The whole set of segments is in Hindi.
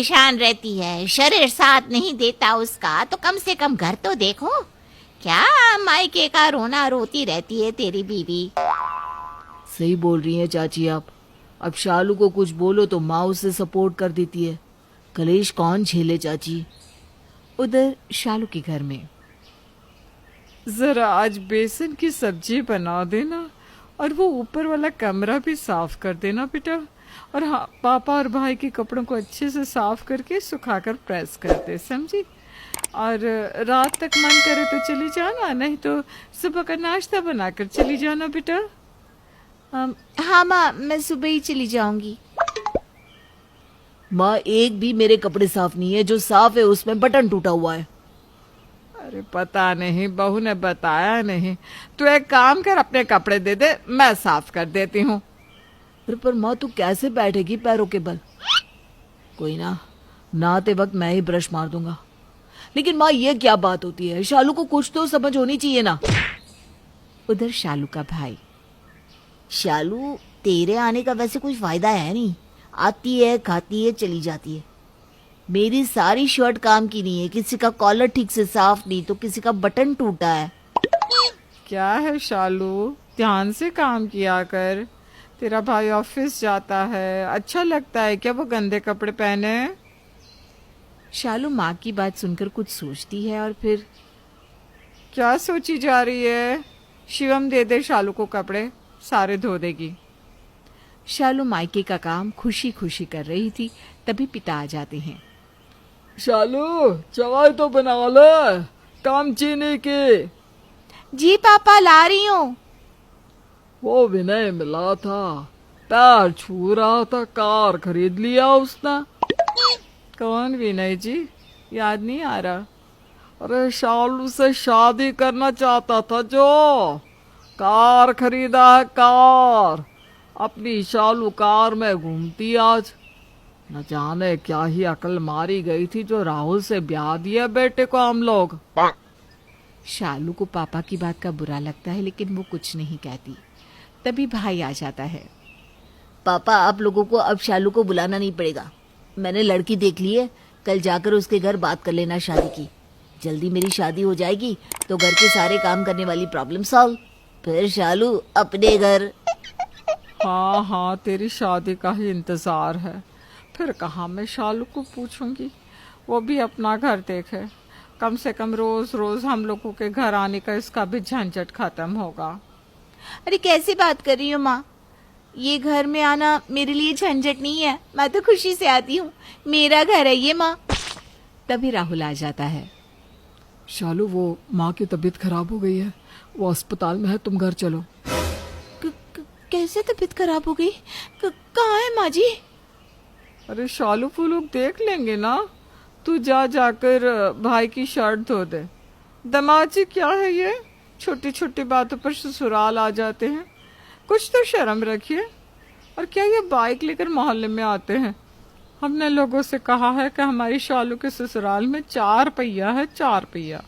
परेशान रहती है, शरीर साथ नहीं देता उसका, तो कम से कम घर तो देखो। क्या मायके का रोना रोती रहती है तेरी बीवी। सही बोल रही हैं चाची आप। अब शालू को कुछ बोलो तो माँ उसे सपोर्ट कर देती है। कलेश कौन झेले चाची। उधर शालू के घर में, जरा आज बेसन की सब्जी बना देना और वो ऊपर वाला कमरा भी साफ कर देना बेटा। और हाँ, पापा और भाई के कपड़ों को अच्छे से साफ करके सुखाकर प्रेस कर दे, समझी। और रात तक मन करे तो चली जाना, नहीं तो सुबह का नाश्ता बनाकर चली जाना बेटा। हाँ माँ, मैं सुबह ही चली जाऊंगी। माँ एक भी मेरे कपड़े साफ नहीं है, जो साफ है उसमें बटन टूटा हुआ है। अरे पता नहीं, बहू ने बताया नहीं। तू एक काम कर, अपने कपड़े दे दे, मैं साफ कर देती हूँ। पर माँ तू कैसे बैठेगी पैरों के बल। कोई ना, नहाते वक्त मैं ही ब्रश मार दूंगा। लेकिन माँ ये क्या बात होती है, शालू को कुछ तो समझ होनी चाहिए ना। उधर शालू का भाई, शालू तेरे आने का वैसे कोई फायदा है नहीं। आती है, खाती है, चली जाती है। मेरी सारी शर्ट काम की नहीं है, किसी का कॉलर ठीक से साफ नहीं, तो किसी का बटन टूटा है। क्या है शालू, ध्यान से काम किया कर। तेरा भाई ऑफिस जाता है, अच्छा लगता है क्या वो गंदे कपड़े पहने। शालू माँ की बात सुनकर कुछ सोचती है और फिर, क्या सोची जा रही है। शिवम दे दे शालू को कपड़े, सारे धो देगी। शालू मायके का काम खुशी खुशी कर रही थी, तभी पिता आ जाते हैं। शालू चाय तो बना ले, काम चीनी की। जी पापा, ला रही हूँ। वो विनय मिला था, पैर छू रहा था, कार खरीद लिया उसने। कौन विनय जी, याद नहीं आ रहा। अरे शालू से शादी करना चाहता था, जो कार खरीदा है, कार। अपनी शालू कार में घूमती आज। न जाने क्या ही अकल मारी गई थी जो राहुल से ब्याह दिया बेटे को हम लोग। शालू को पापा की बात का बुरा लगता है, लेकिन वो कुछ नहीं कहती। तभी भाई आ जाता है। पापा, आप लोगों को अब शालू को बुलाना नहीं पड़ेगा। मैंने लड़की देख ली है, कल जाकर उसके घर बात कर लेना शादी की। जल्दी मेरी शादी हो जाएगी तो घर के सारे काम करने वाली प्रॉब्लम सॉल्व। फिर शालू अपने घर। हाँ हाँ, तेरी शादी का ही इंतजार है। फिर कहाँ मैं शालू को पूछूंगी, वो भी अपना घर देखे। कम से कम रोज रोज हम लोगों के घर आने का इसका भी झंझट खत्म होगा। अरे कैसी बात कर रही हो माँ, ये घर में आना मेरे लिए झंझट नहीं है, मैं तो खुशी से आती हूँ, मेरा घर है ये माँ। तभी राहुल आ जाता है। शालू वो माँ की तबीयत खराब हो गई है, वो अस्पताल में है, तुम घर चलो। कैसे तबीयत खराब हो गई, कहाँ है माँ जी। अरे शालू वो लोग देख लेंगे ना, तू जा जाकर भाई की शर्ट धो दे। दमाजी क्या है ये, छोटी छोटी बातों पर ससुराल आ जाते हैं। कुछ तो शर्म रखिए। और क्या ये बाइक लेकर मोहल्ले में आते हैं। हमने लोगों से कहा है कि हमारी शालू के ससुराल में 4 पहिया है, 4 पहिया।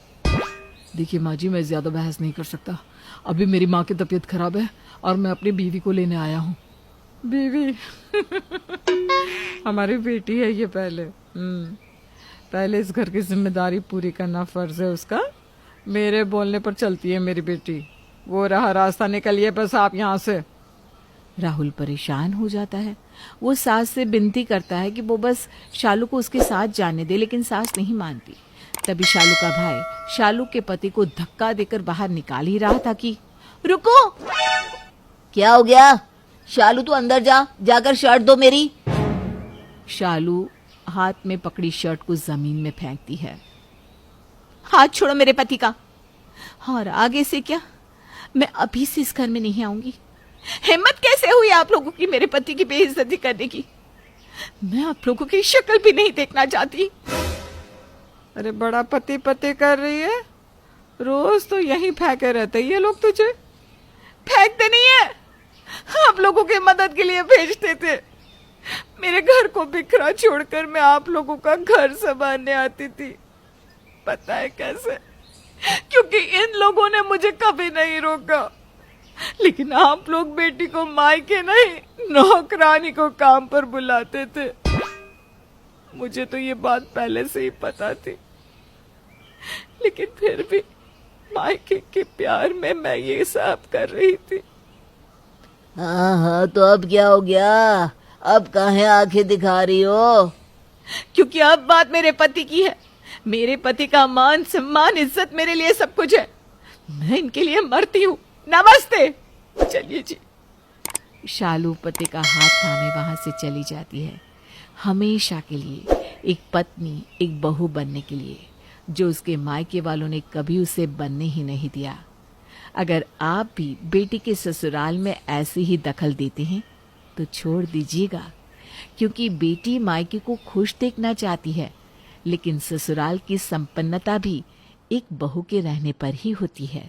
देखिए माँ जी, मैं ज्यादा बहस नहीं कर सकता। अभी मेरी माँ की तबीयत खराब है और मैं अपनी बीवी को लेने आया हूँ। बीवी हमारी बेटी है ये। पहले इस घर की जिम्मेदारी पूरी करना फर्ज है उसका। मेरे बोलने पर चलती है मेरी बेटी। वो रहा रास्ता, निकलिए बस आप यहाँ से। राहुल परेशान हो जाता है। वो सास से विनती करता है कि वो बस शालू को उसके साथ जाने दे, लेकिन सास नहीं मानती। तभी शालू का भाई शालू के पति को धक्का देकर बाहर निकाल ही रहा था कि रुको, क्या हो गया। शालू तू अंदर जा, जाकर शर्ट दो मेरी। शालू हाथ में पकड़ी शर्ट को जमीन में फेंकती है। हाथ छोड़ो मेरे पति का, और आगे से क्या, मैं अभी से इस घर में नहीं आऊंगी। हिम्मत कैसे हुई आप लोगों की मेरे पति की बेइज्जती करने की। मैं आप लोगों की शक्ल भी नहीं देखना चाहती। अरे बड़ा पति पति कर रही है, रोज तो यहीं फेंके रहते ये लोग तुझे। फेंकते नहीं है, आप लोगों की मदद के लिए भेजते थे। मेरे घर को बिखरा छोड़कर मैं आप लोगों का घर संभालने आती थी। पता है कैसे, क्योंकि इन लोगों ने मुझे कभी नहीं रोका। लेकिन आप लोग बेटी को मायके नहीं, नौकरानी को काम पर बुलाते थे। मुझे तो ये बात पहले से ही पता थी, लेकिन फिर भी मायके के प्यार में मैं ये सब कर रही थी। हाँ हाँ, तो अब क्या हो गया? अब काहे आंखें दिखा रही हो? क्योंकि अब बात मेरे पति की है। मेरे पति का मान सम्मान इज्जत मेरे लिए सब कुछ है। मैं इनके लिए मरती हूँ। नमस्ते। चलिए जी। शालू पति का हाथ थामे वहां से चली जाती है, हमेशा के लिए एक पत्नी, एक बहू बनने के लिए, जो उसके मायके वालों ने कभी उसे बनने ही नहीं दिया। अगर आप भी बेटी के ससुराल में ऐसे ही दखल देते हैं तो छोड़ दीजिएगा, क्योंकि बेटी मायके को खुश देखना चाहती है, लेकिन ससुराल की संपन्नता भी एक बहू के रहने पर ही होती है।